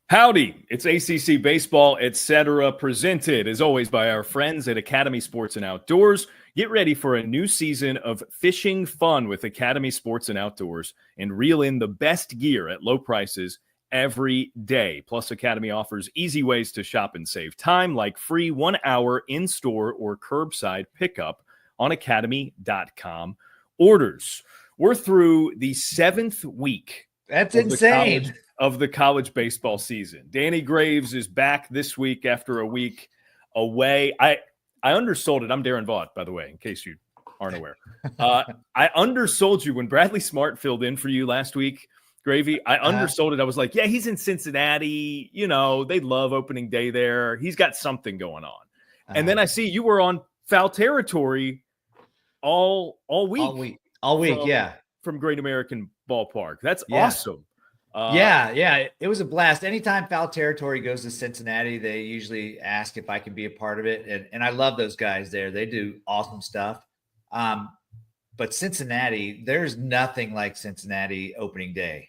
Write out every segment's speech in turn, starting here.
Howdy, it's ACC Baseball Etc. presented, as always, by our friends at Academy Sports and Outdoors. Get ready for a new season of fishing fun with Academy Sports and Outdoors and reel in the best gear at low prices every day. Plus, Academy offers easy ways to shop and save time, like free 1 hour in-store or curbside pickup on academy.com orders. We're through the 7th week. That's insane. Of the college baseball season. Danny Graves is back this week after a week away. I undersold it. I'm Daron Vaught, by the way, in case you aren't aware. I undersold you when Bradley Smart filled in for you last week, Gravy. I undersold it. I was like, yeah, he's in Cincinnati. You know, they love opening day there. He's got something going on. And then I see you were on foul territory all week. All week, yeah. From Great American Ballpark. That's awesome. Yeah. It was a blast. Anytime foul territory goes to Cincinnati, they usually ask if I can be a part of it. And I love those guys there. They do awesome stuff. But Cincinnati, there's nothing like Cincinnati opening day.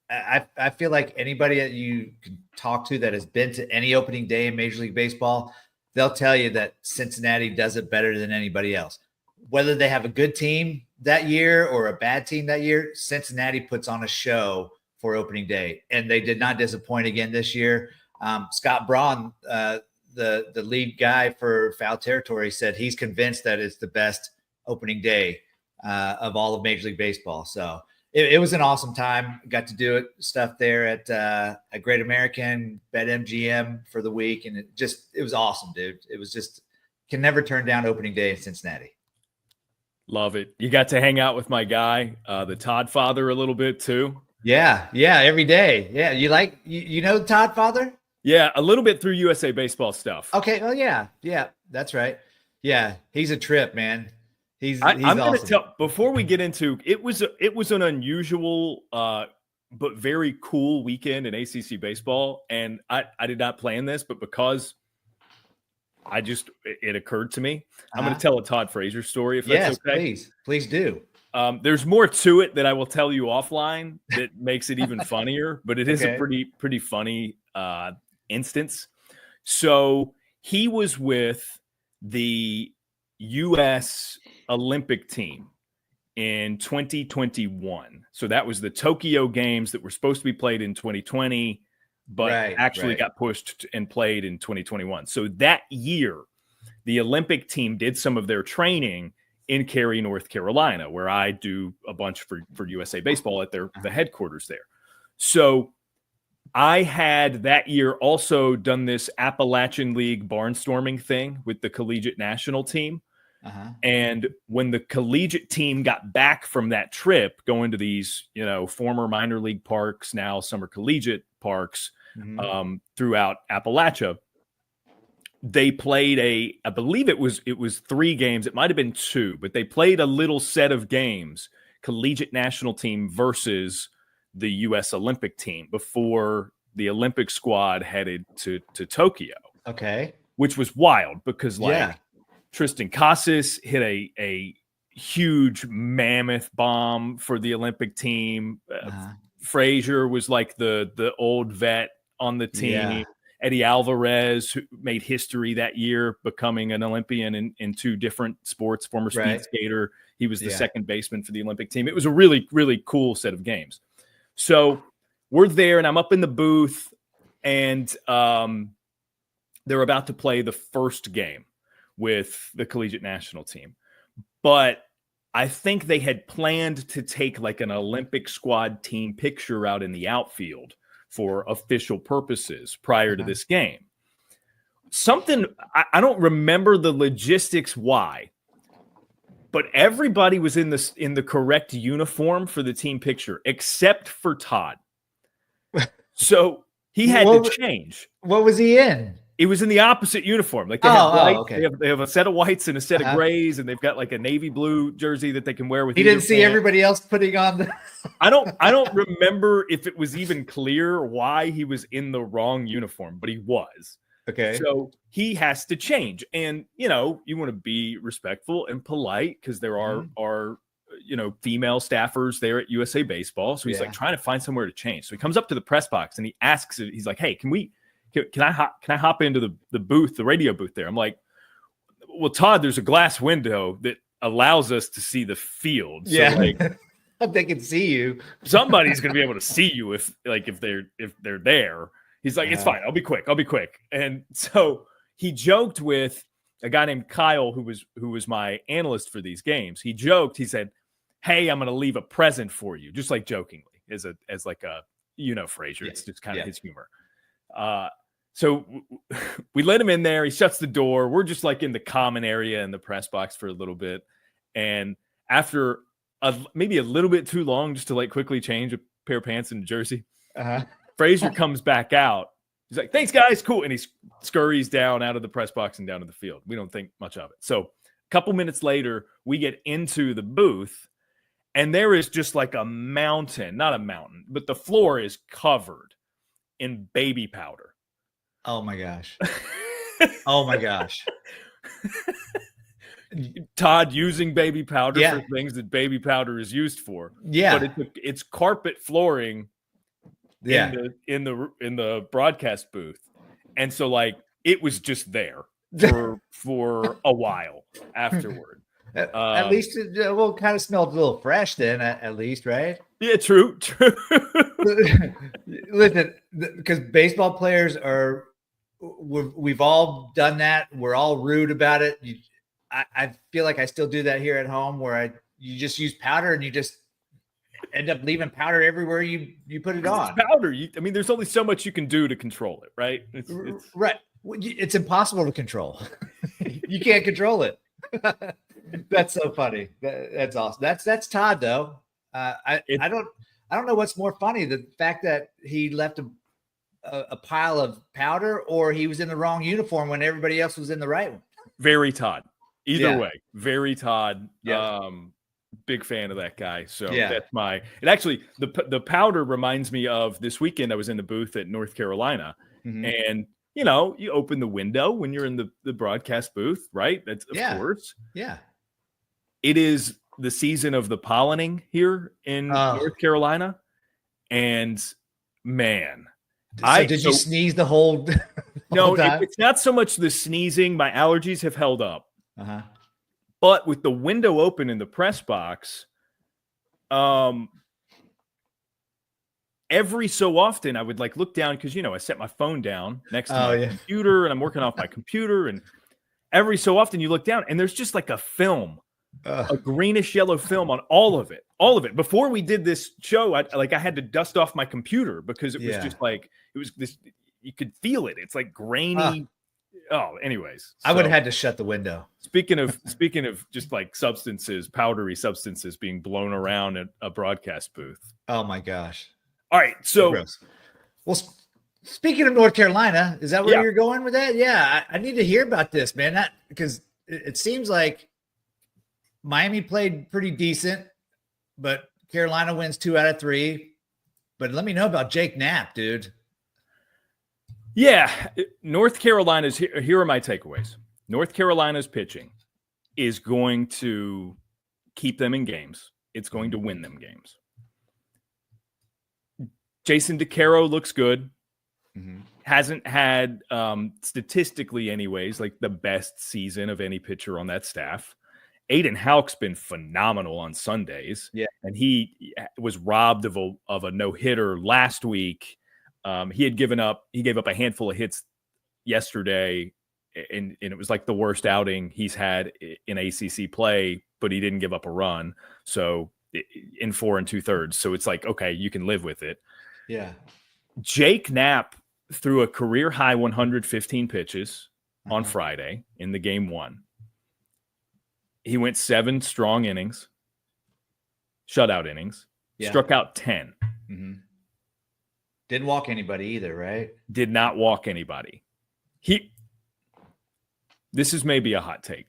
I feel like anybody that you can talk to that has been to any opening day in Major League Baseball, they'll tell you that Cincinnati does it better than anybody else. Whether they have a good team that year or a bad team that year, Cincinnati puts on a show for opening day, and they did not disappoint again this year. Scott Braun, the lead guy for foul territory, said he's convinced that it's the best opening day of all of Major League Baseball. So it was an awesome time. Got to do stuff there at a Great American, BetMGM for the week, and it was awesome, dude. It was just can never turn down opening day in Cincinnati. Love it. You got to hang out with my guy, the Todd father, a little bit too. Yeah, every day. Yeah, you know Todd father? Yeah, a little bit through USA Baseball stuff. Okay, well, yeah, that's right. Yeah, he's a trip, man. He's I'm awesome. going to tell before we get into it was an unusual but very cool weekend in ACC baseball, and I did not plan this, but because it occurred to me. I'm going to tell a Todd Frazier story if that's okay. Please do. There's more to it that I will tell you offline that makes it even funnier, but it is a pretty funny instance. So he was with the U.S. Olympic team in 2021. So that was the Tokyo games that were supposed to be played in 2020. But actually got pushed and played in 2021. So that year, the Olympic team did some of their training in Cary, North Carolina, where I do a bunch for USA Baseball at the headquarters there. So I had that year also done this Appalachian League barnstorming thing with the collegiate national team. And when the collegiate team got back from that trip, going to these, former minor league parks, now summer collegiate parks throughout Appalachia, they played I believe it was 3 games. It might've been 2, but they played a little set of games, collegiate national team versus the U.S. Olympic team before the Olympic squad headed to Tokyo. Okay. Which was wild because Tristan Casas hit a huge mammoth bomb for the Olympic team. Frazier was like the old vet on the team. Yeah. Eddie Alvarez, who made history that year, becoming an Olympian in 2 different sports, former speed skater. He was the second baseman for the Olympic team. It was a really, really cool set of games. So we're there, and I'm up in the booth, and they're about to play the first game with the collegiate national team. But I think they had planned to take like an Olympic squad team picture out in the outfield for official purposes prior to this game. Something, I don't remember the logistics why, but everybody was in the correct uniform for the team picture, except for Todd. So he had to change. What was he in? It was in the opposite uniform. Like they have a set of whites and a set of grays, and they've got like a navy blue jersey that they can wear with. He didn't see everybody else putting on the. I don't remember if it was even clear why he was in the wrong uniform, but he was. Okay. So he has to change, and you want to be respectful and polite because there are female staffers there at USA Baseball. So he's like trying to find somewhere to change. So he comes up to the press box and he asks, he's like, hey, can I hop into the booth, the radio booth there? I'm like, well, Todd, there's a glass window that allows us to see the field. So like, they can see you. Somebody's going to be able to see you if they're there. He's like, it's fine. I'll be quick. And so he joked with a guy named Kyle, who was my analyst for these games. He joked, he said, hey, I'm going to leave a present for you. Just like jokingly as like a, Frazier. It's just kind of his humor. So we let him in there. He shuts the door. We're just like in the common area in the press box for a little bit. And after maybe a little bit too long just to like quickly change a pair of pants and a jersey, Frazier comes back out. He's like, thanks, guys. Cool. And he scurries down out of the press box and down to the field. We don't think much of it. So a couple minutes later, we get into the booth and there is just like a mountain, not a mountain, but the floor is covered in baby powder. Oh my gosh. Oh my gosh. Todd using baby powder for things that baby powder is used for. Yeah. But it's carpet flooring in the broadcast booth. And so like it was just there for a while afterward. At least it kind of smelled a little fresh then, at least, right? Yeah, true. Listen, because baseball players we've all done that. We're all rude about it. I feel like I still do that here at home where you just use powder and you just end up leaving powder everywhere you put it on. It's powder. There's only so much you can do to control it, right? It's right. It's impossible to control. You can't control it. That's so funny. That's awesome. That's Todd though. I don't know what's more funny, the fact that he left a pile of powder or he was in the wrong uniform when everybody else was in the right one. Very Todd. Either way, very Todd. Yeah. Big fan of that guy. So that's and actually the powder reminds me of this weekend. I was in the booth at North Carolina and you open the window when you're in the broadcast booth, right? That's of course. Yeah. It is the season of the pollinating here in North Carolina. And man, did you sneeze the whole no, time? It's not so much the sneezing. My allergies have held up. But with the window open in the press box, every so often I would like look down because I set my phone down next to my computer and I'm working off my computer, and every so often you look down and there's just like a film, a greenish yellow film on all of it. Before we did this show, I had to dust off my computer because it was just like it was this. You could feel it. It's like grainy. Anyways, I would have had to shut the window. Speaking of just like substances, powdery substances being blown around at a broadcast booth. Oh my gosh. All right. So, well, speaking of North Carolina, is that where you're going with that? Yeah. I need to hear about this, man. Because it seems like Miami played pretty decent, but Carolina wins 2 out of 3. But let me know about Jake Knapp, dude. Yeah, North Carolina's here are my takeaways. North Carolina's pitching is going to keep them in games. It's going to win them games. Jason DeCaro looks good. Hasn't had, statistically anyways, like the best season of any pitcher on that staff. Aiden Houck's been phenomenal on Sundays. Yeah. And he was robbed of a no-hitter last week. He gave up a handful of hits yesterday, and it was like the worst outing he's had in ACC play, but he didn't give up a run. So in 4 2/3. So it's like, okay, you can live with it. Yeah. Jake Knapp threw a career high 115 pitches on Friday in the game 1. He went 7 strong innings, shutout innings, struck out 10. Didn't walk anybody either, right? Did not walk anybody. This is maybe a hot take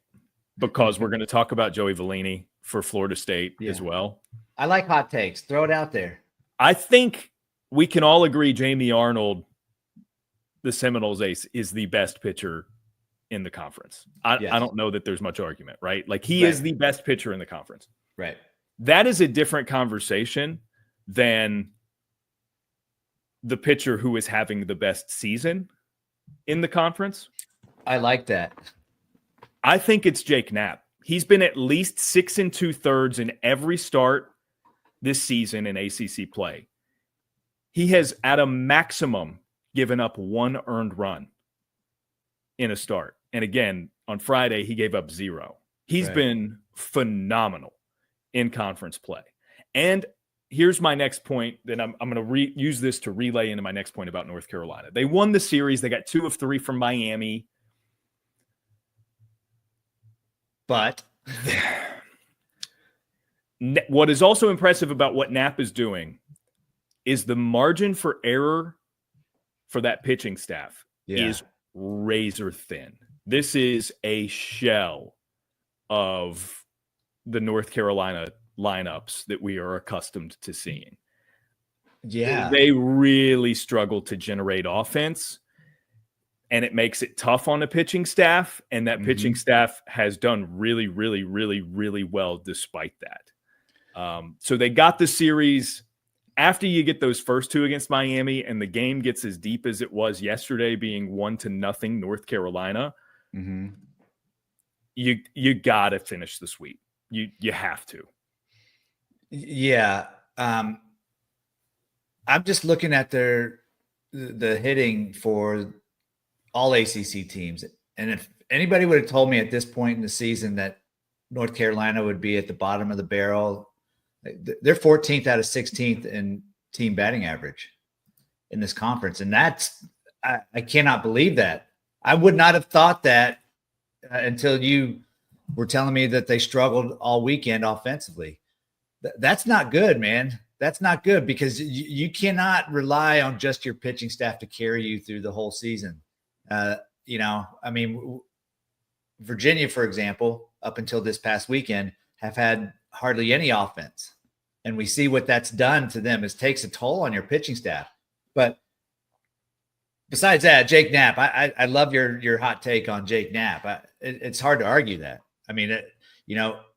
because we're going to talk about Joey Vellini for Florida State as well. I like hot takes. Throw it out there. I think we can all agree Jamie Arnold, the Seminoles ace, is the best pitcher in the conference. I don't know that there's much argument, right? Like he is the best pitcher in the conference. Right. That is a different conversation than the pitcher who is having the best season in the conference. I like that. I think it's Jake Knapp. He's been at least 6 2/3 in every start this season in ACC play. He has, at a maximum, given up 1 earned run in a start. And again, on Friday, he gave up 0. He's been phenomenal in conference play. And here's my next point. Then I'm going to use this to relay into my next point about North Carolina. They won the series. They got 2 of 3 from Miami. But what is also impressive about what Knapp is doing is the margin for error for that pitching staff is razor thin. This is a shell of the North Carolina lineups that we are accustomed to seeing. Yeah. They really struggle to generate offense, and it makes it tough on the pitching staff, and that pitching staff has done really, really, really, really well despite that. So they got the series. After you get those first 2 against Miami and the game gets as deep as it was yesterday, being 1-0 North Carolina, you got to finish the sweep. You have to. Yeah. I'm just looking at the hitting for all ACC teams. And if anybody would have told me at this point in the season that North Carolina would be at the bottom of the barrel, they're 14th out of 16th in team batting average in this conference. And that's, I cannot believe that. I would not have thought that until you were telling me that they struggled all weekend offensively. That's not good, man. That's not good, because you cannot rely on just your pitching staff to carry you through the whole season. Virginia, for example, up until this past weekend, have had hardly any offense. And we see what that's done to them. It takes a toll on your pitching staff. But besides that, Jake Knapp, I love your hot take on Jake Knapp. It's hard to argue that. I mean,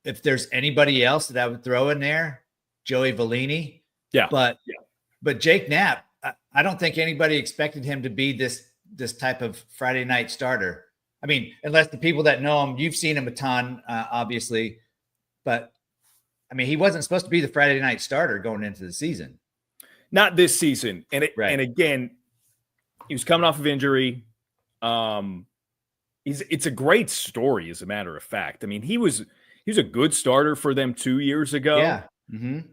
if there's anybody else that I would throw in there, Joey Vellini. Yeah. But Jake Knapp, I don't think anybody expected him to be this type of Friday night starter. I mean, unless the people that know him, you've seen him a ton, obviously. But I mean, he wasn't supposed to be the Friday night starter going into the season. Not this season. And again, he was coming off of injury. It's a great story, as a matter of fact. I mean, he was a good starter for them 2 years ago. Yeah.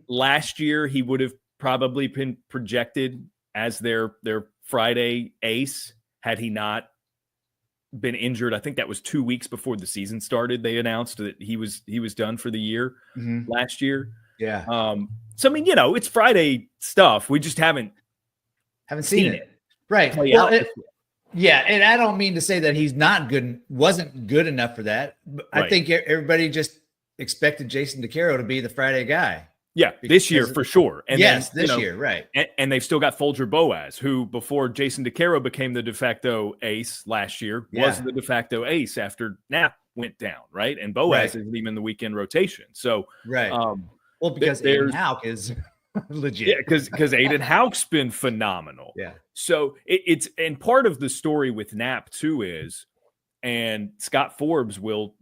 Last year, he would have probably been projected as their Friday ace had he not been injured. I think that was 2 weeks before the season started. They announced that he was done for the year last year. Yeah. So I mean, it's Friday stuff. We just haven't seen it. Right. Well, yeah, and I don't mean to say that he's not good, wasn't good enough for that. But I think everybody just expected Jason DeCaro to be the Friday guy. Yeah, this year for sure. And yes, then, this year, right. And they've still got Folger Boaz, who before Jason DeCaro became the de facto ace last year, was the de facto ace after Knapp went down, right? And Boaz isn't even in the weekend rotation. So well, because Aiden Houck is legit. Yeah, because Aiden Houck's been phenomenal. Yeah. So it's and part of the story with Knapp too is, and Scott Forbes will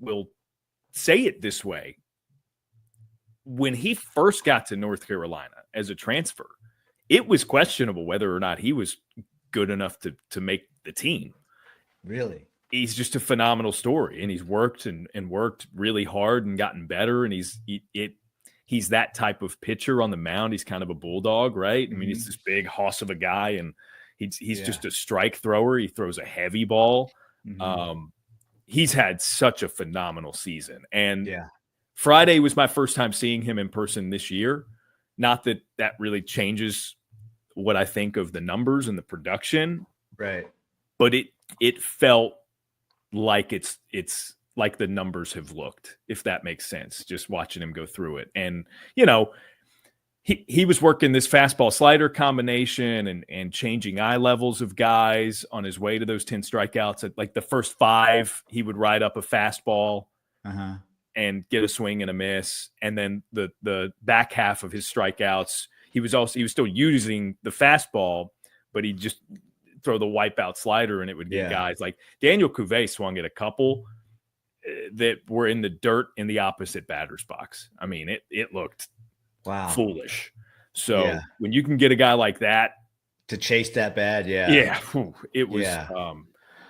say it this way. When he first got to North Carolina as a transfer, it was questionable whether or not he was good enough to make the team. Really? He's just a phenomenal story, and he's worked and worked really hard and gotten better, and he's that type of pitcher on the mound. He's kind of a bulldog, right? I mean, he's this big hoss of a guy, and he's just a strike thrower. He throws a heavy ball. He's had such a phenomenal season. And Friday was my first time seeing him in person this year. Not that really changes what I think of the numbers and the production. Right. But it felt like it's like the numbers have looked, if that makes sense, just watching him go through it. And, he was working this fastball slider combination and changing eye levels of guys on his way to those 10 strikeouts. At like the first 5, he would ride up a fastball. and get a swing and a miss. And then the back half of his strikeouts, he was still using the fastball, but he just throw the wipeout slider and it would get guys like Daniel Cuvée swung at a couple that were in the dirt in the opposite batter's box. I mean, it looked foolish. So when you can get a guy like that to chase that bad, it was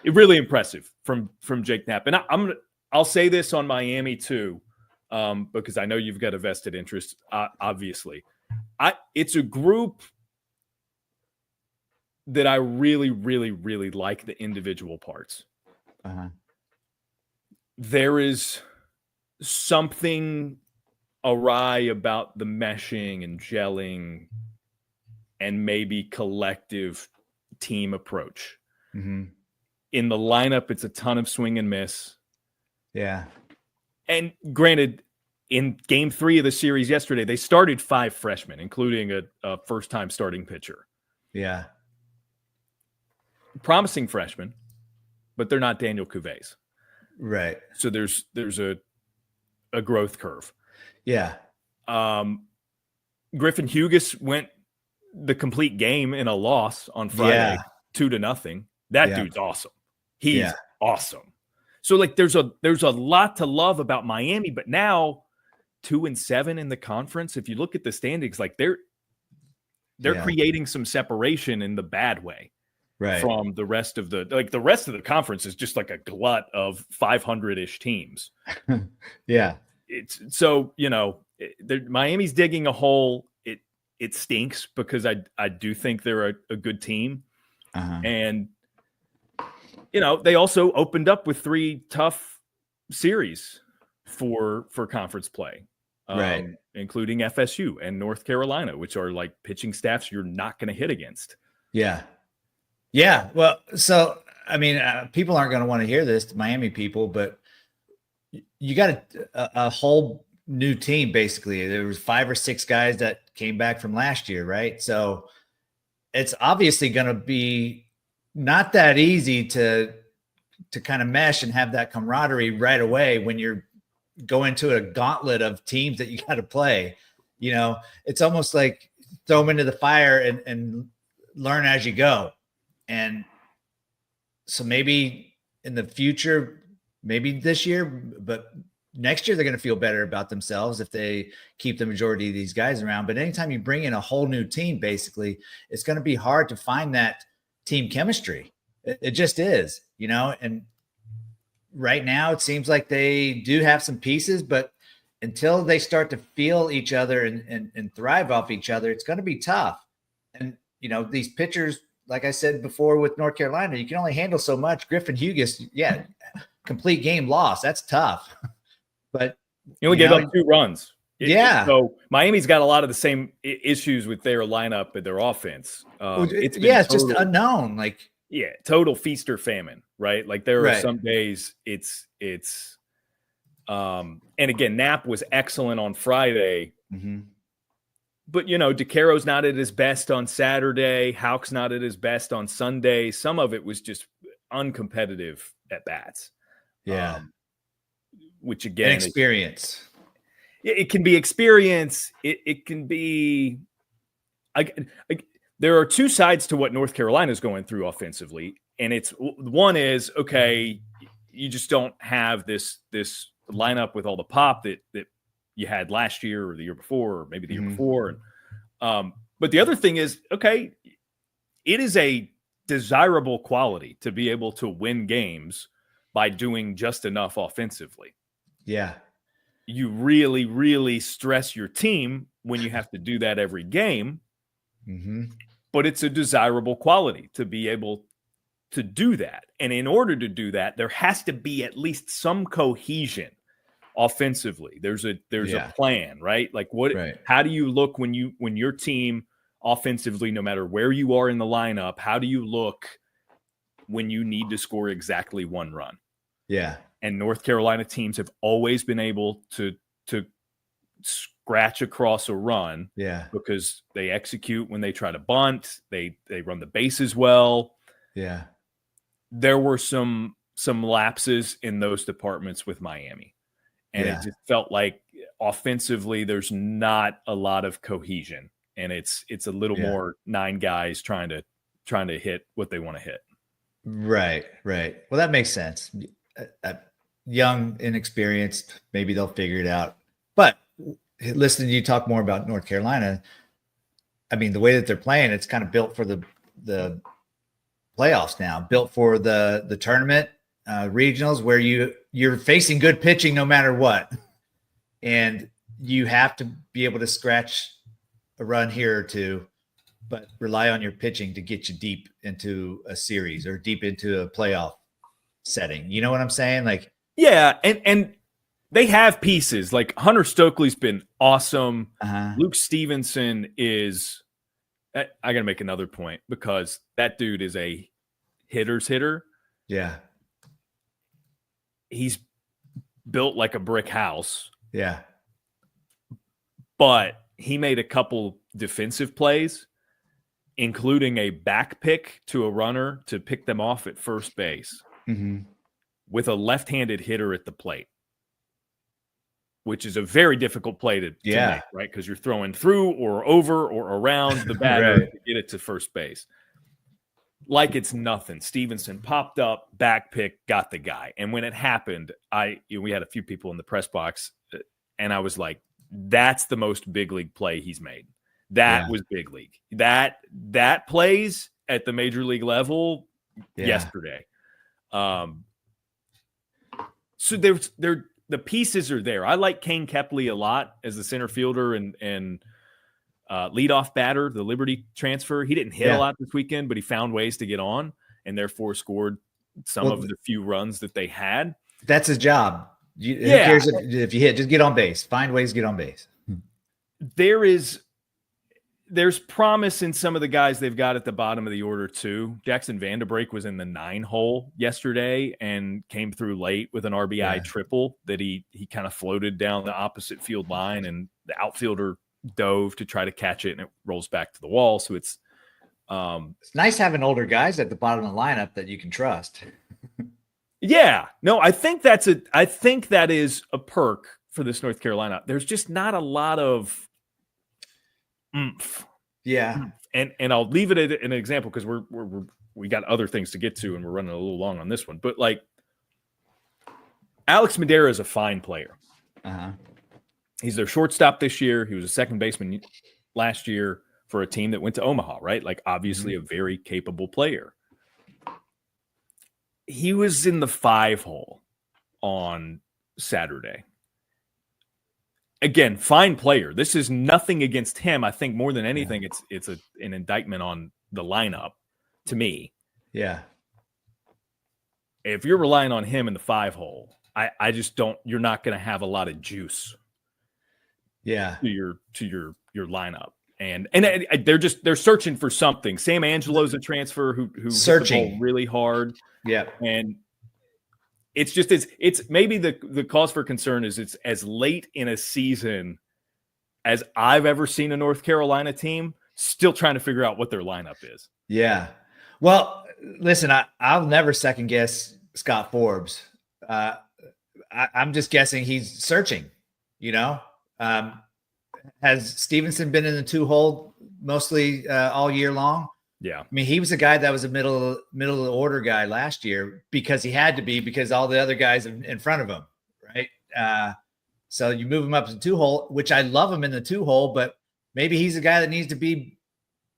it really impressive from Jake Knapp. And I'll say this on Miami too, because I know you've got a vested interest. Obviously, it's a group that I really, really, really like the individual parts. There is something awry about the meshing and gelling and maybe collective team approach. In the lineup, it's a ton of swing and miss. Yeah. And granted, in game 3 of the series yesterday, they started 5 freshmen, including a first-time starting pitcher. Yeah. Promising freshmen, but they're not Daniel Cuvée. Right. So there's a growth curve. Yeah. Griffin Hughes went the complete game in a loss on Friday, 2-0. That dude's awesome. He's awesome. So like there's a lot to love about Miami, but now 2-7 in the conference. If you look at the standings, like they're creating some separation in the bad way. Right. From the rest of the conference is just like a glut of 500-ish teams. It's so, Miami's digging a hole. It stinks because I do think they're a good team. And, they also opened up with 3 tough series for conference play, including FSU and North Carolina, which are like pitching staffs you're not going to hit against. Yeah. Yeah. Well, so, I mean, people aren't going to want to hear this, Miami people, but you got a whole new team, basically. There was 5 or 6 guys that came back from last year, right? So it's obviously going to be not that easy to kind of mesh and have that camaraderie right away when you're going to a gauntlet of teams that you got to play. It's almost like throw them into the fire and learn as you go. And so maybe in the future, maybe this year, but next year, they're going to feel better about themselves if they keep the majority of these guys around. But anytime you bring in a whole new team, basically, it's going to be hard to find that team chemistry. It just is, and right now it seems like they do have some pieces, but until they start to feel each other and thrive off each other, it's going to be tough. And, these pitchers, like I said before with North Carolina, you can only handle so much. Griffin Hughes, complete game loss. That's tough. But he only gave up 2 runs. So Miami's got a lot of the same issues with their lineup and their offense. It's just unknown. Total feast or famine, right? Like there are some days it's and again, Knapp was excellent on Friday. But, DeCaro's not at his best on Saturday. Houck's not at his best on Sunday. Some of it was just uncompetitive at bats. Which again, experience. It can be experience. It can be. There are 2 sides to what North Carolina is going through offensively, and one is okay. You just don't have this lineup with all the pop that you had last year or the year before, or maybe the year before. And, but the other thing is, okay, it is a desirable quality to be able to win games by doing just enough offensively. Yeah. You really, really stress your team when you have to do that every game. But it's a desirable quality to be able to do that. And in order to do that, there has to be at least some cohesion offensively. There's a plan, right? Like how do you look when your team offensively, no matter where you are in the lineup, how do you look when you need to score exactly 1 run? Yeah. And North Carolina teams have always been able to scratch across a run because they execute when they try to bunt, they run the bases well. Yeah. There were some lapses in those departments with Miami. And it just felt like offensively, there's not a lot of cohesion, and it's a little more 9 guys trying to hit what they want to hit. Right. Well, that makes sense. Young, inexperienced, maybe they'll figure it out. But listening to you talk more about North Carolina, I mean, the way that they're playing, it's kind of built for the playoffs now, built for the tournament, regionals, where you're facing good pitching no matter what. And you have to be able to scratch a run here or two, but rely on your pitching to get you deep into a series or deep into a playoff setting. You know what I'm saying? Like, yeah. And they have pieces. Like Hunter Stokely's been awesome. Luke Stevenson is, I got to make another point, because that dude is a hitter's hitter. Yeah. He's built like a brick house. Yeah. But he made a couple defensive plays, including a back pick to a runner to pick them off at first base with a left-handed hitter at the plate, which is a very difficult play to make, right? Because you're throwing through or over or around the batter to get it to first base. Like it's nothing. Stevenson popped up, back pick, got the guy. And when it happened, we had a few people in the press box, and I was like, that's the most big league play he's made. That was big league. That plays at the major league level yesterday. So the pieces are there. I like Kane Kepley a lot as the center fielder and leadoff batter, the Liberty transfer. He didn't hit a lot this weekend, but he found ways to get on and therefore scored some of the few runs that they had. That's his job. Who cares if you hit? Just get on base. Find ways to get on base. There's promise in some of the guys they've got at the bottom of the order too. Jackson Vanderbreak was in the 9 hole yesterday and came through late with an RBI triple that he kind of floated down the opposite field line, and the outfielder dove to try to catch it, and it rolls back to the wall. So it's nice having older guys at the bottom of the lineup that you can trust. Yeah, no, I think that is a perk for this North Carolina. There's just not a lot of oomph. Yeah. And I'll leave it at an example, because we got other things to get to and we're running a little long on this one. But like, Alex Madera is a fine player. He's their shortstop this year. He was a second baseman last year for a team that went to Omaha, right? Like, obviously a very capable player. He was in the 5 hole on Saturday. Again, fine player. This is nothing against him. I think more than anything, it's an indictment on the lineup to me. Yeah. If you're relying on him in the 5 hole, I just don't. You're not going to have a lot of juice. Yeah. To your lineup, and they're searching for something. Sam Angelo's a transfer who searching hit the ball really hard. Yeah, and it's just it's maybe the cause for concern is it's as late in a season as I've ever seen a North Carolina team still trying to figure out what their lineup is. Yeah. Well, listen, I'll never second guess Scott Forbes. I'm just guessing he's searching. You know, has Stevenson been in the 2 hole mostly all year long? Yeah. I mean, he was a guy that was a middle of the order guy last year because he had to be, because all the other guys in front of him, right? So you move him up to 2 hole, which I love him in the 2 hole, but maybe he's a guy that needs to be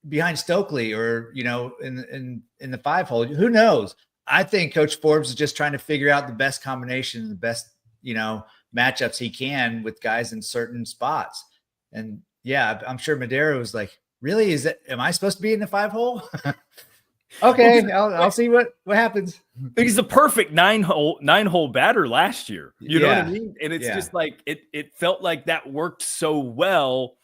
behind Stokely or, you know, in the 5 hole. Who knows? I think Coach Forbes is just trying to figure out the best combination, the best, you know, matchups he can with guys in certain spots. And yeah, I'm sure Madera was like, really? Am I supposed to be in the 5 hole? Okay. I'll see what happens. He's the perfect 9 hole batter last year. You know what I mean? And it's just like, it felt like that worked so well.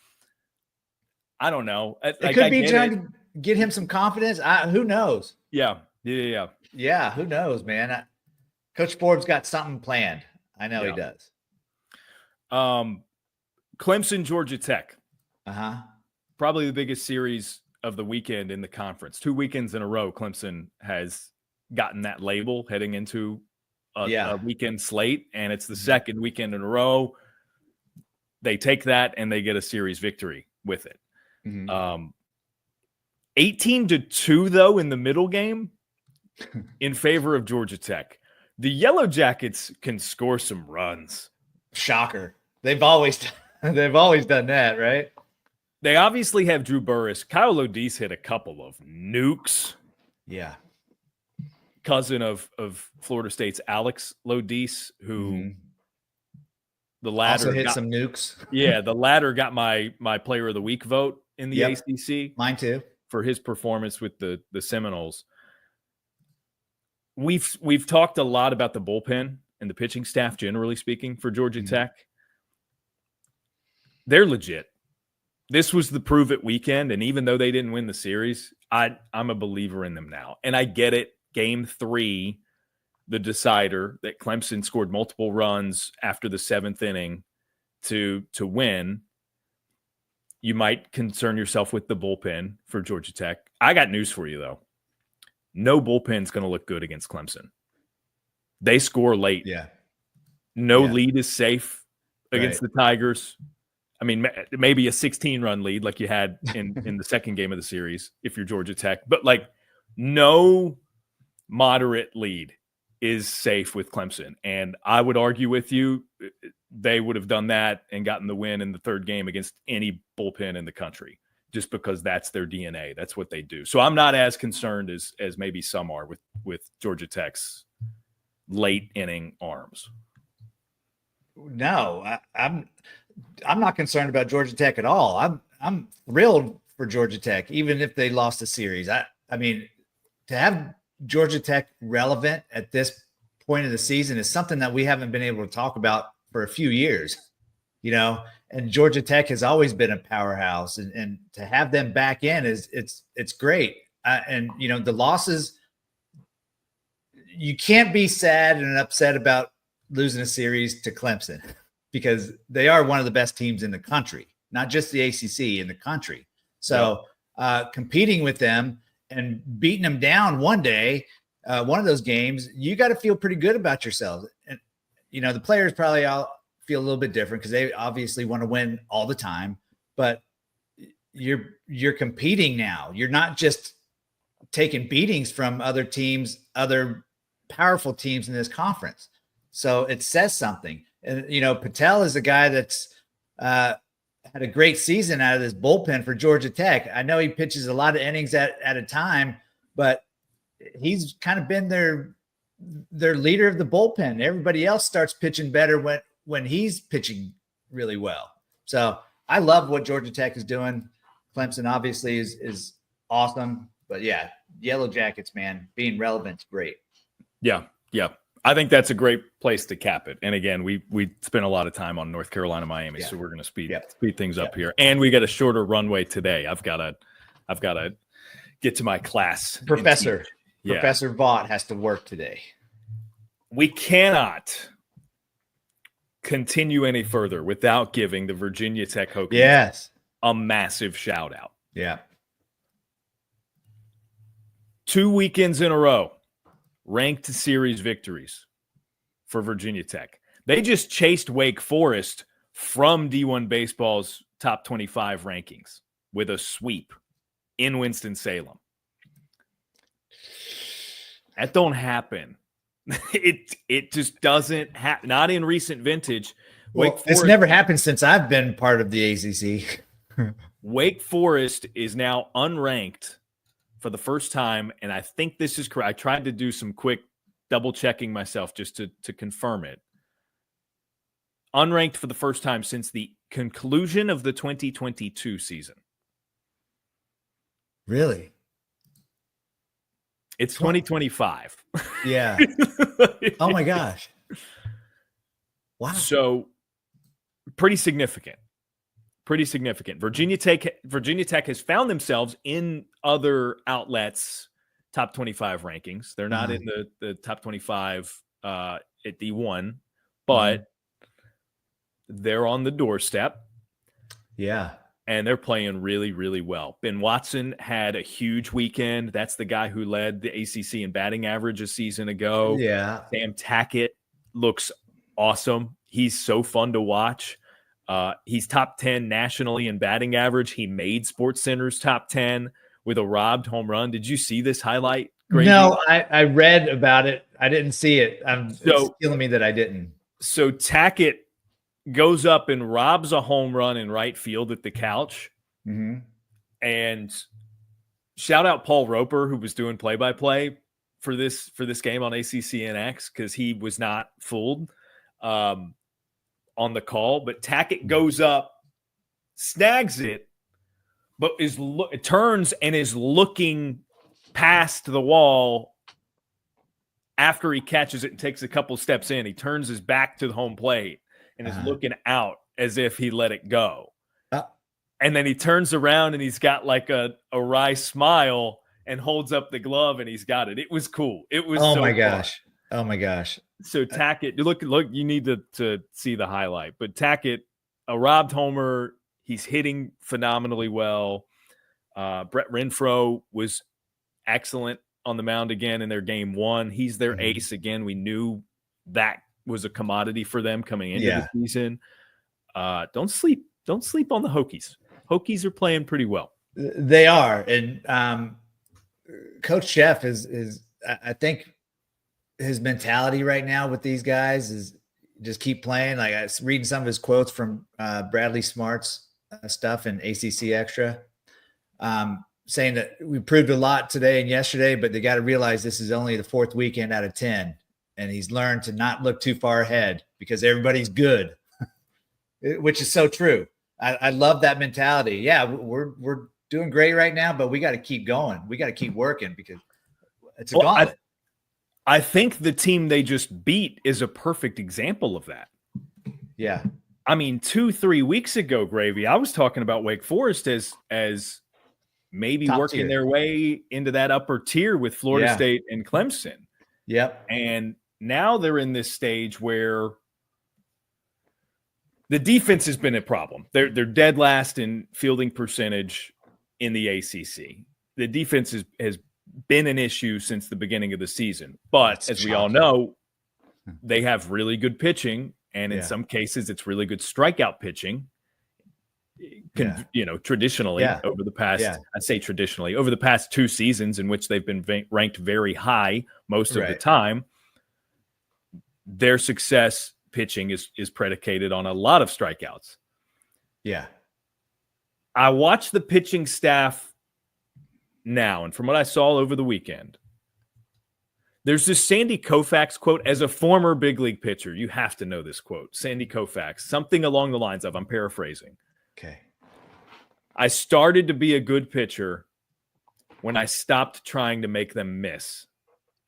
I don't know. It could be trying to get him some confidence. Who knows? Yeah. Yeah. Who knows, man? Coach Forbes got something planned. I know he does. Clemson, Georgia Tech. Probably the biggest series of the weekend in the conference. 2 weekends in a row, Clemson has gotten that label heading into a weekend slate, and it's the second weekend in a row. They take that and they get a series victory with it. 18-2 though in the middle game in favor of Georgia Tech. The Yellow Jackets can score some runs. Shocker. They've always done that, right? They obviously have Drew Burris. Kyle Lodise hit a couple of nukes. Yeah. Cousin of Florida State's Alex Lodise, who the latter also hit some nukes. Yeah, the latter got my player of the week vote in the ACC. Mine too. For his performance with the Seminoles. We've talked a lot about the bullpen and the pitching staff, generally speaking, for Georgia Tech. They're legit. This was the prove it weekend, and even though they didn't win the series, I'm a believer in them now. And I get it. Game 3, the decider, that Clemson scored multiple runs after the 7th inning to win. You might concern yourself with the bullpen for Georgia Tech. I got news for you, though. No bullpen's going to look good against Clemson. They score late. Yeah. No lead is safe against the Tigers. I mean, maybe a 16-run lead like you had in the second game of the series if you're Georgia Tech. But, no moderate lead is safe with Clemson. And I would argue with you they would have done that and gotten the win in the third game against any bullpen in the country, just because that's their DNA. That's what they do. So I'm not as concerned as maybe some are with Georgia Tech's late inning arms. No, I'm not concerned about Georgia Tech at all. I'm thrilled for Georgia Tech, even if they lost the series. I mean, to have Georgia Tech relevant at this point of the season is something that we haven't been able to talk about for a few years, and Georgia Tech has always been a powerhouse, and to have them back in it's great. And the losses, you can't be sad and upset about losing a series to Clemson because they are one of the best teams in the country, not just the ACC, in the country. So competing with them and beating them down one day, one of those games, you got to feel pretty good about yourselves. And the players probably all feel a little bit different because they obviously want to win all the time, but you're competing now. You're not just taking beatings from other teams, other powerful teams in this conference. So it says something. And, Patel is a guy that's had a great season out of this bullpen for Georgia Tech. I know he pitches a lot of innings at a time, but he's kind of been their leader of the bullpen. Everybody else starts pitching better when he's pitching really well. So I love what Georgia Tech is doing. Clemson obviously is awesome, but Yellow Jackets, man, being relevant is great. Yeah. I think that's a great place to cap it. And again, we spent a lot of time on North Carolina, Miami, so we're going to speed things up here. And we got a shorter runway today. I've got to get to my class. Professor Vaught has to work today. We cannot continue any further without giving the Virginia Tech Hokies a massive shout out. Yeah. 2 weekends in a row, ranked series victories for Virginia Tech. They just chased Wake Forest from D1 Baseball's top 25 rankings with a sweep in Winston-Salem. That don't happen. It just doesn't happen. Not in recent vintage. It's never happened since I've been part of the ACC. Wake Forest is now unranked for the first time, and I think this is correct. I tried to do some quick double checking myself just to confirm it. Unranked for the first time since the conclusion of the 2022 season. Really? It's 2025. Yeah. Oh my gosh. Wow. So pretty significant. Virginia Tech has found themselves in other outlets' top 25 rankings. They're not in the top 25 at D1, but they're on the doorstep. Yeah. and they're playing really, really well. Ben Watson had a huge weekend. That's the guy who led the ACC in batting average a season ago. Yeah. Sam Tackett looks awesome. He's so fun to watch. He's top 10 nationally in batting average. He made SportsCenter's top 10 with a robbed home run. Did you see this highlight, Gravy? No, I read about it. I didn't see it. It's killing me that I didn't. So Tackett goes up and robs a home run in right field at the couch. Mm-hmm. And shout out Paul Roper, who was doing play-by-play for this game on ACCNX, because he was not fooled on the call. But Tackett goes up, snags it, but it turns and is looking past the wall after he catches it and takes a couple steps in. He turns his back to the home plate and is looking out as if he let it go. And then he turns around and he's got like a wry smile and holds up the glove and he's got it. It was cool. It was gosh. Oh my gosh. So Tackett, look, you need to see the highlight. But Tackett, a robbed homer, he's hitting phenomenally well. Brett Renfroe was excellent on the mound again in their game one. He's their ace again. We knew that was a commodity for them coming into the season. Don't sleep on the Hokies. Hokies are playing pretty well. They are. And Coach Sheff is I think his mentality right now with these guys is just keep playing. Like I was reading some of his quotes from Bradley Smart's stuff in ACC Extra, saying that we proved a lot today and yesterday, but they got to realize this is only the fourth weekend out of 10. And he's learned to not look too far ahead because everybody's good, which is so true. I love that mentality. Yeah, we're doing great right now, but we got to keep going. We got to keep working because it's a gauntlet. I think the team they just beat is a perfect example of that. Yeah. I mean, 2-3 weeks ago, Gravy, I was talking about Wake Forest as maybe Top working tier. their way into that upper tier with Florida State and Clemson. Yep. And now they're in this stage where the defense has been a problem. They're dead last in fielding percentage in the ACC. The defense has been an issue since the beginning of the season. But as we all know, they have really good pitching, and in some cases, it's really good strikeout pitching. Traditionally over the past, I'd say traditionally over the past 2 seasons in which they've been ranked very high most of the time, their success pitching is predicated on a lot of strikeouts. Yeah. I watched the pitching staff now, and from what I saw over the weekend, there's this Sandy Koufax quote. As a former big league pitcher, you have to know this quote. Sandy Koufax, something along the lines of, I'm paraphrasing. Okay. I started to be a good pitcher when I stopped trying to make them miss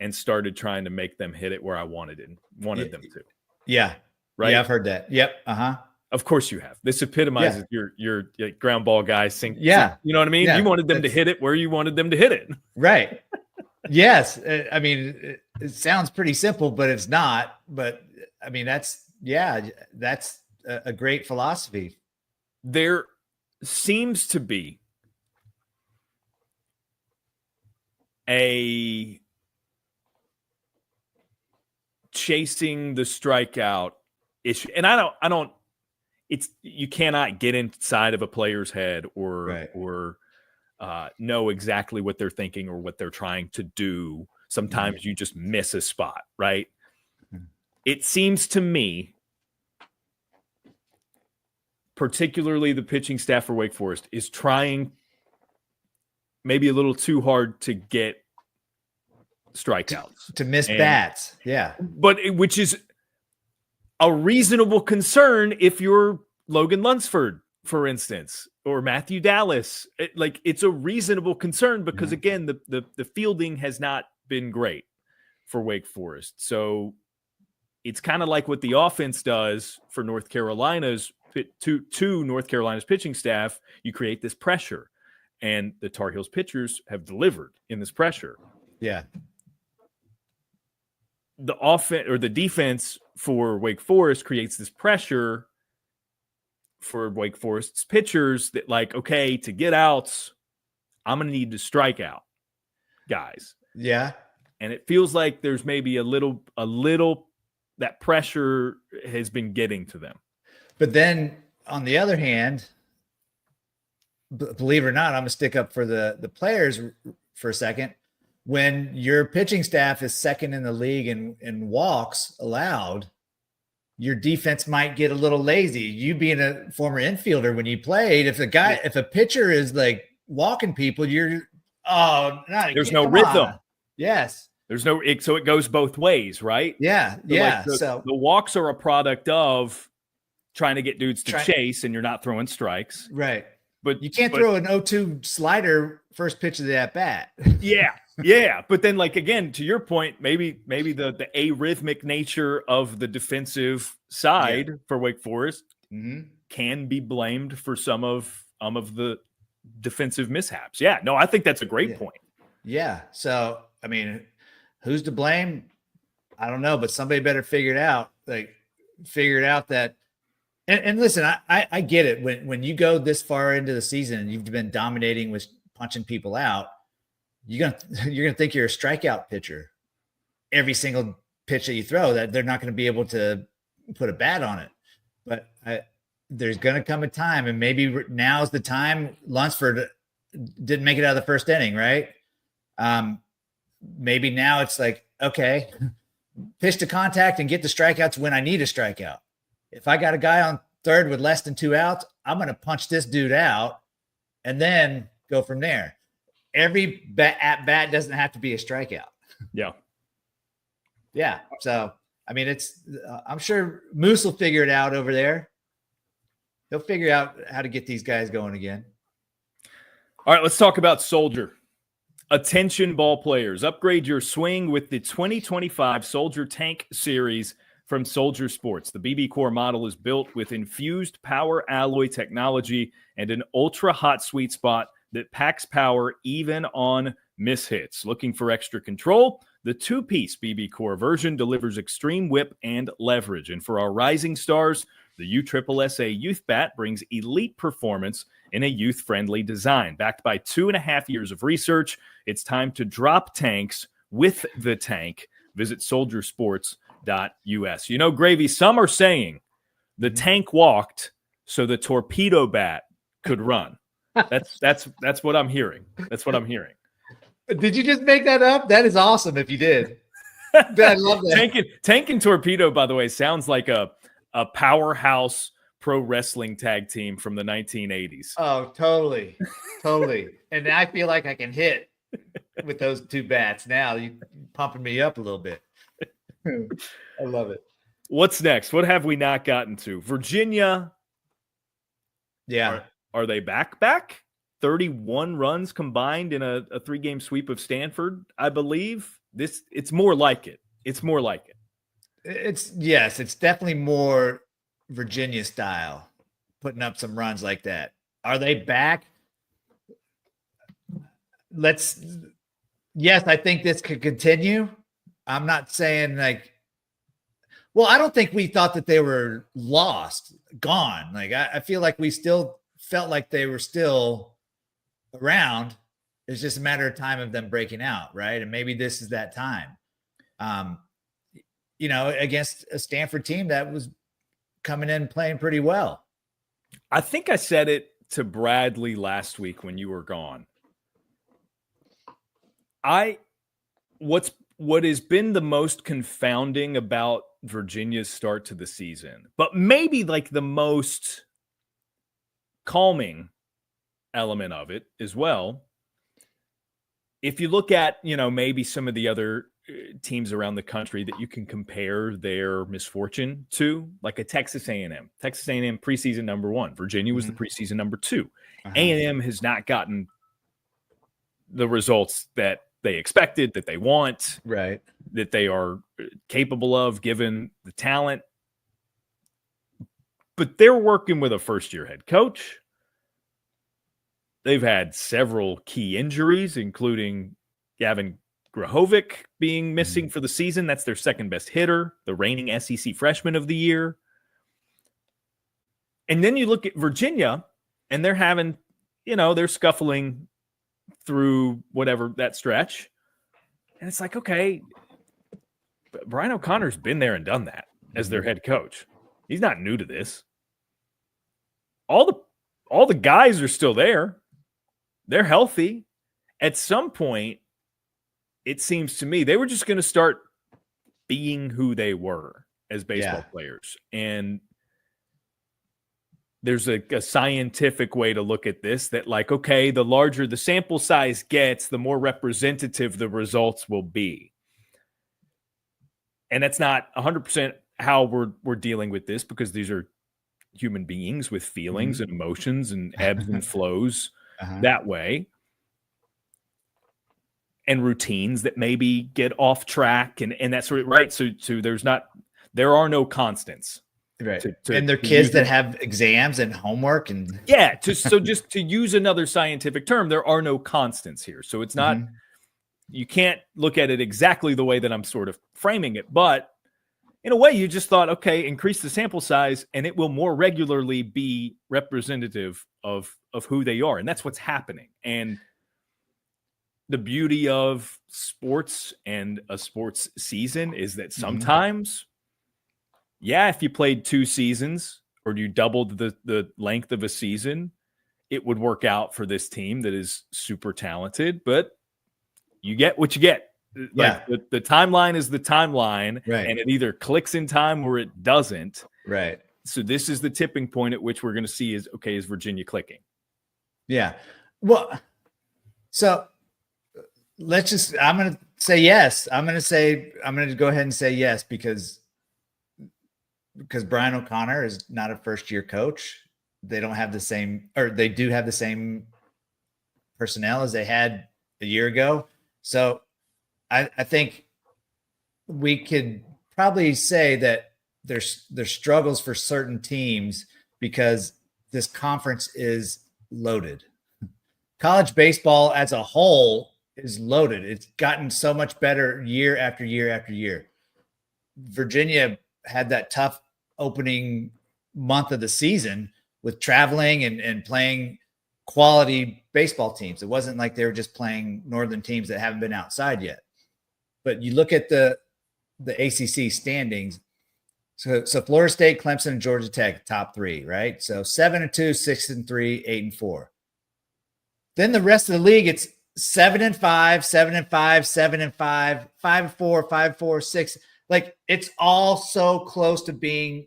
and started trying to make them hit it where I wanted them to. Yeah. Right. Yeah, I've heard that. Yep. Of course you have. This epitomizes your ground ball guy sink. Yeah. You know what I mean? Yeah, you wanted them to hit it where you wanted them to hit it. Right. Yes. I mean, it sounds pretty simple, but it's not. But I mean, that's a great philosophy. There seems to be a chasing the strikeout issue. And I don't, you cannot get inside of a player's head or know exactly what they're thinking or what they're trying to do. Sometimes you just miss a spot, right? Mm-hmm. It seems to me, particularly the pitching staff for Wake Forest, is trying maybe a little too hard to get strikeouts. To miss bats. Yeah. But which is a reasonable concern if you're Logan Lunsford, for instance, or Matthew Dallas. It's a reasonable concern because, again, the fielding has not been great for Wake Forest. So it's kind of like what the offense does for North Carolina's to North Carolina's pitching staff. You create this pressure, and the Tar Heels pitchers have delivered in this pressure. Yeah. The offense or the defense for Wake Forest creates this pressure for Wake Forest's pitchers that, like, okay, to get outs, I'm going to need to strike out guys. Yeah. And it feels like there's maybe a little that pressure has been getting to them. But then on the other hand, believe it or not, I'm going to stick up for the players for a second. When your pitching staff is second in the league in walks allowed, your defense might get a little lazy. You being a former infielder, when you played, if a pitcher is like walking people, there's no rhythm. Yes. So it goes both ways, right? Yeah. So yeah. So the walks are a product of trying to get dudes to chase, and you're not throwing strikes. Right. But you can't throw an 0-2 slider first pitch of that bat. Yeah. Yeah. But then, like, again, to your point, maybe the arrhythmic nature of the defensive side for Wake Forest can be blamed for some of the defensive mishaps. Yeah. No, I think that's a great point. Yeah. So, I mean, who's to blame? I don't know, but somebody better figure it out. That. And listen, I get it. When you go this far into the season and you've been dominating with punching people out, you're gonna think you're a strikeout pitcher. Every single pitch that you throw, that they're not going to be able to put a bat on it. But there's going to come a time, and maybe now's the time. Lunsford didn't make it out of the first inning, right? Maybe now it's like, okay, pitch to contact and get the strikeouts when I need a strikeout. If I got a guy on third with less than 2 outs, I'm going to punch this dude out and then go from there. Every at bat doesn't have to be a strikeout. Yeah. Yeah. So, I mean, I'm sure Moose will figure it out over there. He'll figure out how to get these guys going again. All right, let's talk about Soldier. Attention, ball players. Upgrade your swing with the 2025 Soldier Tank Series from Soldier Sports. The BB Core model is built with infused power alloy technology and an ultra hot sweet spot that packs power even on mishits. Looking for extra control? The two-piece BB Core version delivers extreme whip and leverage. And for our rising stars, the USSSA Youth Bat brings elite performance in a youth-friendly design. Backed by 2.5 years of research, it's time to drop tanks with the tank. Visit soldiersports.us. You know, Gravy, some are saying the tank walked so the torpedo bat could run. That's what I'm hearing. That's what I'm hearing. Did you just make that up? That is awesome if you did. I love that. Tank and Torpedo, by the way, sounds like a powerhouse pro wrestling tag team from the 1980s. Oh, totally. Totally. And I feel like I can hit with those two bats now. You're pumping me up a little bit. I love it. What's next? What have we not gotten to? Virginia. Yeah. Are they back? 31 runs combined in a 3-game sweep of Stanford, I believe. It's more like it. It's more like it. It's definitely more Virginia style, putting up some runs like that. Are they back? Yes, I think this could continue. I'm not saying I don't think we thought that they were lost, gone. Like, I feel like we still felt like they were still around. It's just a matter of time of them breaking out, right? And maybe this is that time. Against a Stanford team that was coming in playing pretty well. I think I said it to Bradley last week when you were gone. What has been the most confounding about Virginia's start to the season, but maybe like the most calming element of it as well. If you look at, maybe some of the other teams around the country that you can compare their misfortune to, like a Texas A&M. Texas A&M preseason number 1. Virginia was the preseason number 2. A&M has not gotten the results that they expected, that they want, right, that they are capable of given the talent. But they're working with a first-year head coach. They've had several key injuries, including Gavin Grahovic being missing for the season. That's their second best hitter, the reigning SEC freshman of the year. And then you look at Virginia, and they're having, they're scuffling through whatever that stretch. And it's like, okay, Brian O'Connor's been there and done that as their head coach. He's not new to this. All the guys are still there. They're healthy. At some point, it seems to me they were just going to start being who they were as baseball players. And there's a scientific way to look at this that, like, okay, the larger the sample size gets, the more representative the results will be. And that's not 100% how we're dealing with this, because these are human beings with feelings and emotions and ebbs and flows that way. And routines that maybe get off track and that sort of, right. So there are no constants. Right. And they're kids that have exams and homework and so just to use another scientific term, there are no constants here. So it's not, you can't look at it exactly the way that I'm sort of framing it, but in a way you just thought, okay, increase the sample size and it will more regularly be representative of who they are. And that's what's happening. And the beauty of sports and a sports season is that sometimes, if you played 2 seasons or you doubled the length of a season, it would work out for this team that is super talented, but you get what you get. Like the timeline is the timeline, right? And it either clicks in time or it doesn't. Right. So this is the tipping point at which we're going to see is Virginia clicking? Yeah. Well, so I'm going to say yes. I'm going to go ahead and say yes, because Brian O'Connor is not a first-year coach. They don't have the same, or they do have the same personnel as they had a year ago. So I think we could probably say that there's struggles for certain teams because this conference is loaded. College baseball as a whole is loaded. It's gotten so much better year after year after year. Virginia had that tough opening month of the season with traveling and playing quality baseball teams. It wasn't like they were just playing northern teams that haven't been outside yet. But you look at the ACC standings. So Florida State, Clemson, and Georgia Tech, top 3, right? So 7-2, 6-3, 8-4. Then the rest of the league, it's 7-5, 7-5, 7-5, 5-4, 5-4, 6. Like, it's all so close to being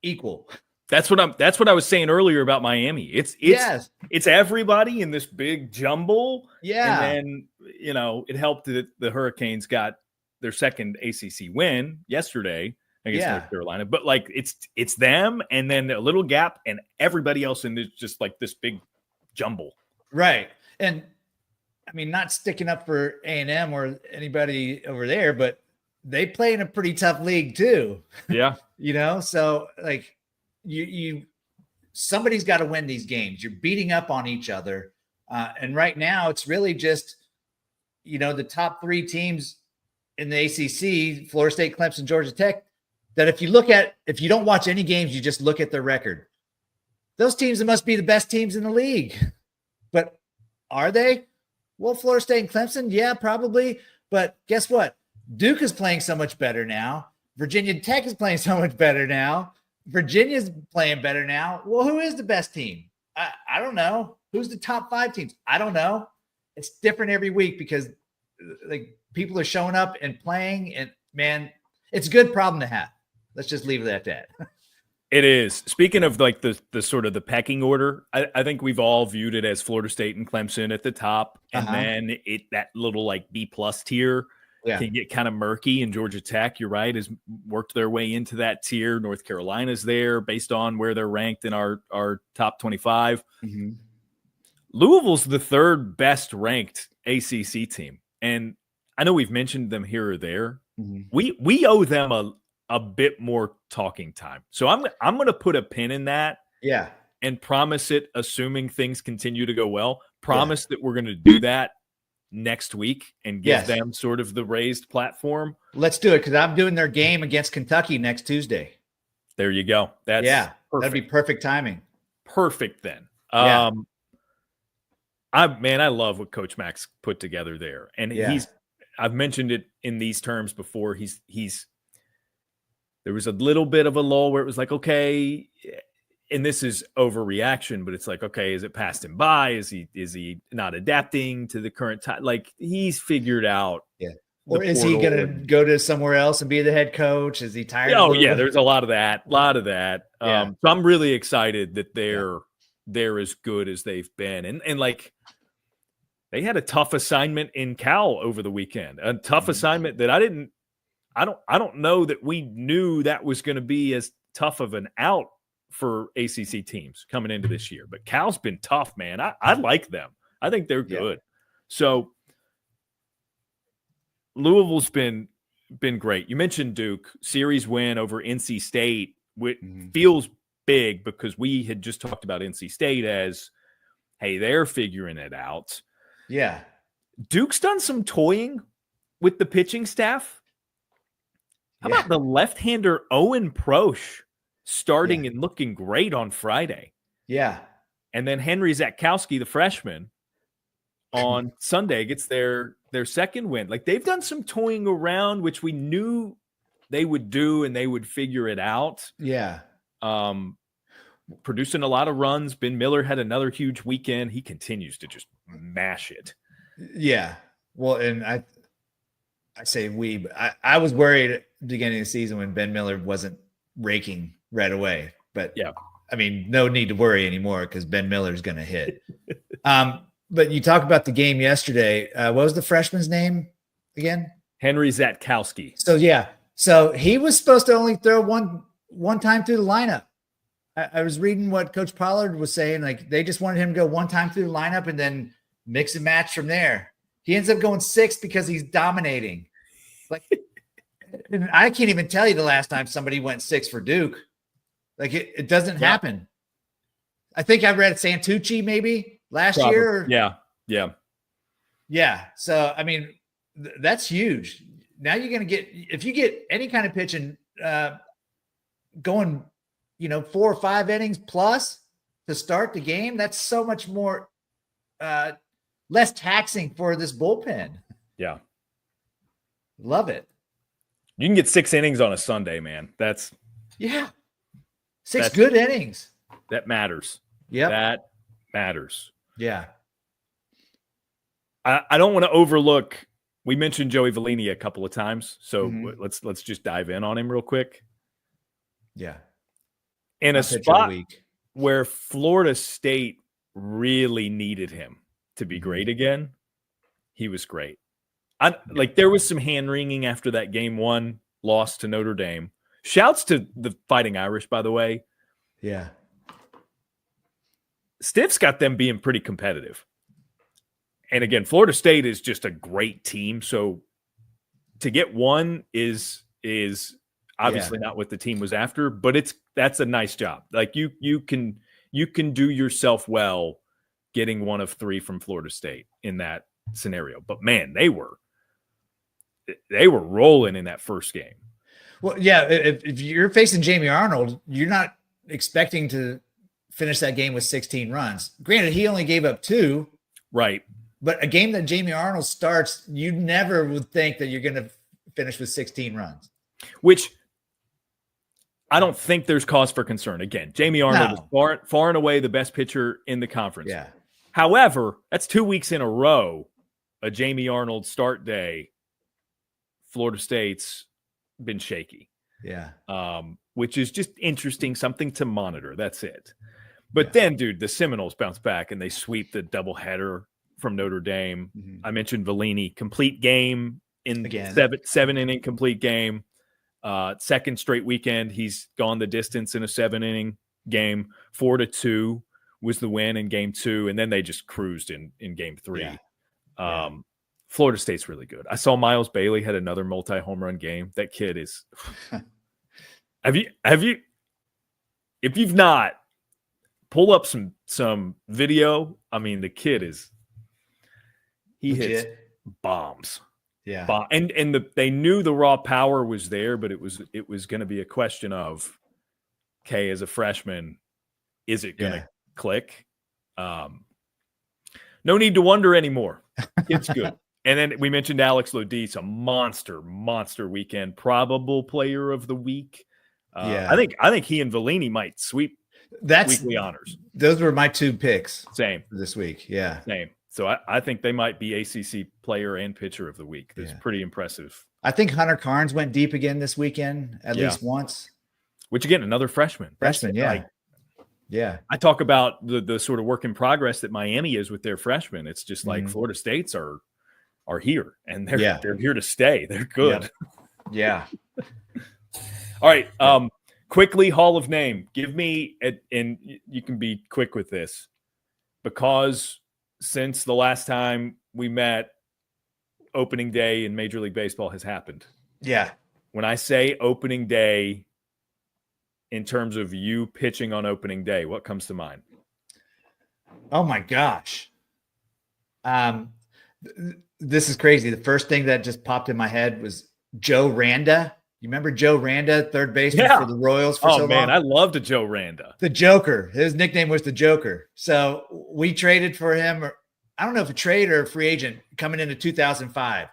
equal. That's what I was saying earlier about Miami. It's everybody in this big jumble. Yeah. And then, it helped that the Hurricanes got their second ACC win yesterday against North Carolina. But like it's them and then a little gap and everybody else in this, just like this big jumble. Right. And I mean, not sticking up for A&M or anybody over there, but they play in a pretty tough league too. Yeah. So like somebody's got to win these games. You're beating up on each other. And right now it's really just, the top 3 teams in the ACC, Florida State, Clemson, Georgia Tech, that if you don't watch any games, you just look at their record. Those teams that must be the best teams in the league. But are they? Well, Florida State and Clemson, yeah, probably. But guess what? Duke is playing so much better now. Virginia Tech is playing so much better now. Virginia's playing better now. Well, who is the best team? I don't know. Who's the top 5 teams? I don't know. It's different every week because like people are showing up and playing, and man, it's a good problem to have. Let's just leave it at that. It is. Speaking of like the sort of the pecking order, I think we've all viewed it as Florida State and Clemson at the top, and then that little like B+ tier can get kind of murky. And Georgia Tech, you're right, has worked their way into that tier. North Carolina's there based on where they're ranked in our top 25. Mm-hmm. Louisville's the 3rd best ranked ACC team, and I know we've mentioned them here or there. Mm-hmm. We owe them a bit more talking time. So I'm going to put a pin in that. Yeah. And promise it, assuming things continue to go well, promise that we're going to do that next week and give them sort of the raised platform. Let's do it, because I'm doing their game against Kentucky next Tuesday. There you go. That'd be perfect timing. Perfect then. Yeah. I love what Coach Max put together there. And I've mentioned it in these terms before. There was a little bit of a lull where it was like, okay, and this is overreaction, but it's like, okay, is it passed him by? Is he not adapting to the current time? Like, he's figured out. Yeah. Or is he going to go to somewhere else and be the head coach? Is he tired? Oh, yeah, there's a lot of that. Yeah. So I'm really excited that they're as good as they've been. And like, they had a tough assignment in Cal over the weekend, a tough assignment that I don't know that we knew that was going to be as tough of an out for ACC teams coming into this year. But Cal's been tough, man. I like them. I think they're good. So Louisville's been great. You mentioned Duke, series win over NC State, which feels big because we had just talked about NC State as, hey, they're figuring it out. Yeah. Duke's done some toying with the pitching staff. How about the left-hander Owen Prosch starting and looking great on Friday? Yeah. And then Henry Zatkowski, the freshman, on Sunday gets their second win. Like, they've done some toying around, which we knew they would do and they would figure it out. Yeah. Producing a lot of runs. Ben Miller had another huge weekend. He continues to just mash it. Yeah. Well, and I say we, but I was worried at the beginning of the season when Ben Miller wasn't raking right away. But I mean, no need to worry anymore because Ben Miller's going to hit. But you talk about the game yesterday. What was the freshman's name again? Henry Zatkowski. So he was supposed to only throw one time through the lineup. I was reading what Coach Pollard was saying. Like, they just wanted him to go one time through the lineup and then mix and match from there. He ends up going 6 because he's dominating. Like, and I can't even tell you the last time somebody went 6 for Duke. Like, it doesn't happen. I think I read Santucci maybe last year. Yeah. So, I mean, that's huge. Now you're going to get, if you get any kind of pitching going, 4 or 5 innings plus to start the game, that's so much more less taxing for this bullpen. Yeah. Love it. You can get 6 innings on a Sunday, man. That's 6 good innings. That matters. Yeah. That matters. Yeah. I don't want to overlook, we mentioned Joey Vellini a couple of times, so let's just dive in on him real quick. Yeah. In a spot where Florida State really needed him to be great again, he was great. Like, there was some hand-wringing after that game 1 loss to Notre Dame. Shouts to the Fighting Irish, by the way. Yeah. Stiff's got them being pretty competitive. And again, Florida State is just a great team. So to get 1 is obviously not what the team was after, but that's a nice job. Like, you can do yourself well getting 1 of 3 from Florida State in that scenario. But man, they were rolling in that first game. Well, yeah, if you're facing Jamie Arnold, you're not expecting to finish that game with 16 runs. Granted, he only gave up 2. Right. But a game that Jamie Arnold starts, you never would think that you're going to finish with 16 runs. Which I don't think there's cause for concern. Again, Jamie Arnold is far and away the best pitcher in the conference. Yeah. However, that's 2 weeks in a row, a Jamie Arnold start day. Florida State's been shaky. Yeah. Which is just interesting, something to monitor. That's it. But then, dude, the Seminoles bounce back and they sweep the doubleheader from Notre Dame. I mentioned Vellini, complete game in seven inning complete game. Second straight weekend, he's gone the distance in a 7-inning game. 4-2 was the win in game 2, and then they just cruised in game 3. Florida State's really good. I saw Miles Bailey had another multi-home run game. That kid is. Have you? If you've not, pull up some video. I mean, the kid is. He hits bombs. Yeah. They knew the raw power was there, but it was going to be a question of, okay, as a freshman, is it going to click? No need to wonder anymore. It's good. And then we mentioned Alex Lodis, a monster weekend, probable player of the week. I think he and Vellini might sweep weekly honors. Those were my 2 picks. Same for this week. Yeah. Same. So I think they might be ACC player and pitcher of the week. That's pretty impressive. I think Hunter Carnes went deep again this weekend, at least once. Which again, another freshman. Yeah. I talk about the sort of work in progress that Miami is with their freshmen. It's just like Florida State's are here, and they're here to stay. They're good. Yeah. All right. Quickly, Hall of Name. Give me, and you can be quick with this, because since the last time we met, opening day in Major League Baseball has happened. Yeah. When I say opening day, in terms of you pitching on opening day, what comes to mind? Oh my gosh. This is crazy. The first thing that just popped in my head was Joe Randa. You remember Joe Randa, third baseman for the Royals for so long? Oh man, I loved a Joe Randa. The Joker. His nickname was the Joker. So we traded for him. I don't know if a trade or a free agent coming into 2005.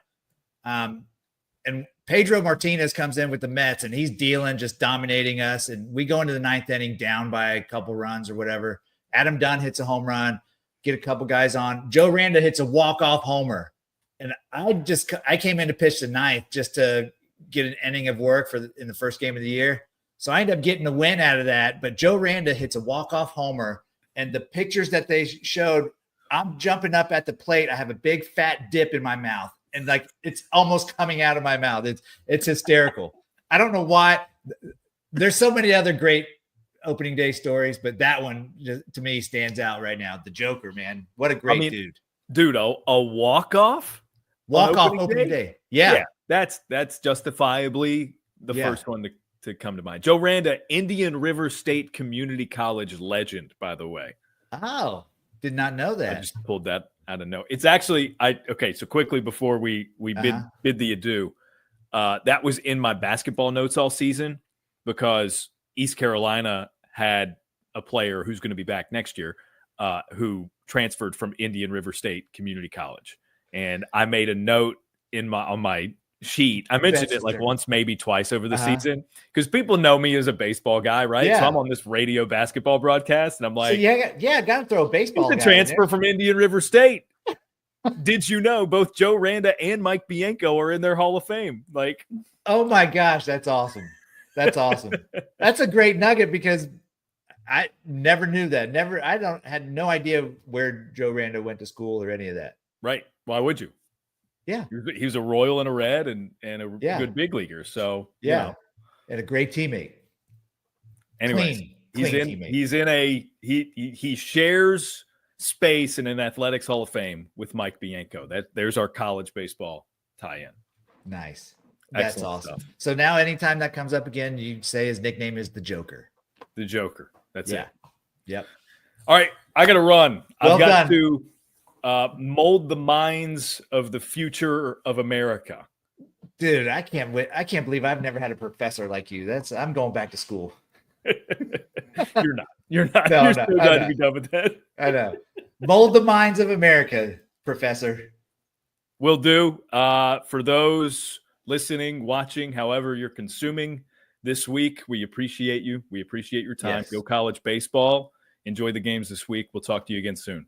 And Pedro Martinez comes in with the Mets, and he's dealing, just dominating us. And we go into the 9th inning down by a couple runs or whatever. Adam Dunn hits a home run, get a couple guys on. Joe Randa hits a walk-off homer. And I came in to pitch the 9th just to get an inning of work in the first game of the year. So I ended up getting a win out of that. But Joe Randa hits a walk-off homer. And the pictures that they showed, I'm jumping up at the plate. I have a big fat dip in my mouth. And like, it's almost coming out of my mouth. It's hysterical. I don't know why. There's so many other great opening day stories, but that one to me stands out right now. The Joker, man. What a great dude. Dude, a walk-off? Walk-off opening day. Yeah. That's justifiably the first one to come to mind. Joe Randa, Indian River State Community College legend, by the way. Oh, did not know that. I just pulled that out of nowhere. It's actually so quickly before we bid the adieu. That was in my basketball notes all season, because East Carolina had a player who's going to be back next year who transferred from Indian River State Community College. And I made a note on my sheet. I mentioned it like once, maybe twice over the season, because people know me as a baseball guy, right? Yeah. So I'm on this radio basketball broadcast, and I'm like, got to throw a baseball. He's a transfer from Indian River State. Did you know both Joe Randa and Mike Bianco are in their Hall of Fame? Like, oh my gosh, that's awesome. That's awesome. That's a great nugget, because I never knew that. Had no idea where Joe Randa went to school or any of that. Right. Why would you? Yeah. He was a Royal and a Red and a good big leaguer. So, and a great teammate. Anyways, he shares space in an Athletics Hall of Fame with Mike Bianco. There's our college baseball tie-in. Nice. That's Excellent awesome. stuff. So now anytime that comes up again, you say his nickname is the Joker. The Joker. That's it. Yep. All right. I got to run. I've got done. to mold the minds of the future of America. Dude, I can't wait. I can't believe I've never had a professor like you. I'm going back to school. You're not. You're still glad to be done with that. I know. Mold the minds of America, Professor. Will do. For those listening, watching, however you're consuming this week, we appreciate you. We appreciate your time. Yes. Go College baseball. Enjoy the games this week. We'll talk to you again soon.